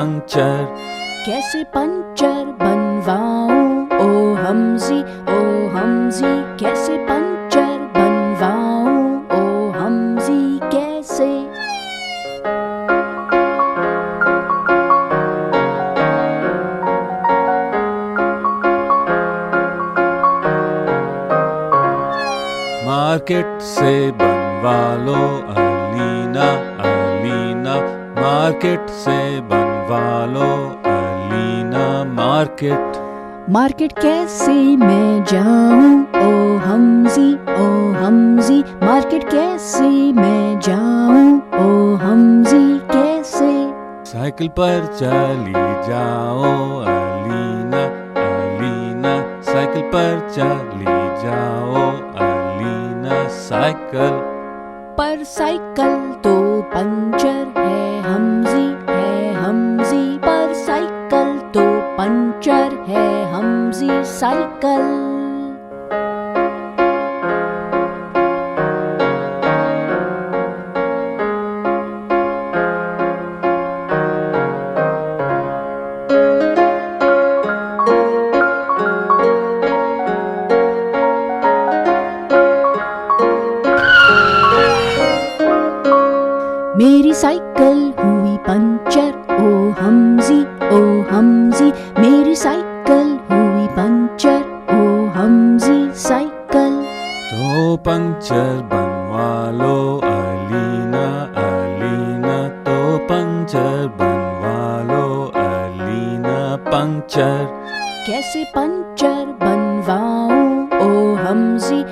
Puncture. कैसे puncture बनवाऊं ओ हमजी कैसे puncture बनवाऊं ओ हमजी कैसे। मार्केट से बनवा लो अलीना मार्केट से बनवा लो अलीना मार्केट। मार्केट कैसे मैं जाऊं ओ हमजी मार्केट कैसे मैं जाऊं ओ हमजी कैसे। साइकिल पर चली जाओ अलीना साइकिल पर चली जाओ अलीना साइकिल। पर साइकिल तो पंचर है हमजी पर साइकिल तो पंचर है हमजी साइकिल। मेरी साइकिल हुई पंचर ओ हमजी मेरी साइकिल हुई पंचर ओ हमजी साइकिल। तो पंक्चर बनवा लो अलीना तो पंक्चर बनवा लो अलीना पंक्चर। कैसे पंक्चर बनवाऊं ओ हमजी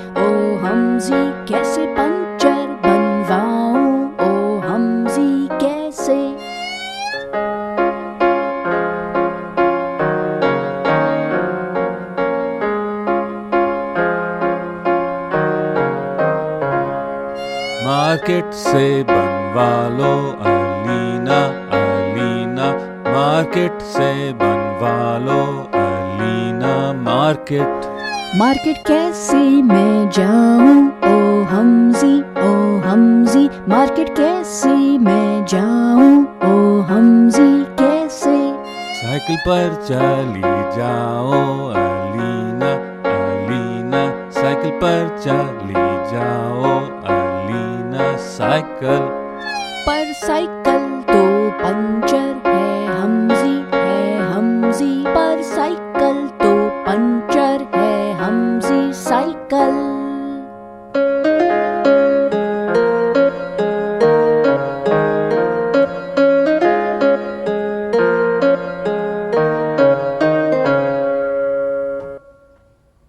कैसे पंक्चर बनवाऊं ओ हमजी कैसे। मार्केट से बनवा लो अलीना मार्केट से बनवा लो अलीना मार्केट। मार्केट कैसे मैं जाऊं ओ हमजी मार्केट कैसे मैं जाऊं ओ हमजी कैसे। साइकिल पर चली जाओ अलीना साइकिल पर चली जाओ अलीना साइकिल।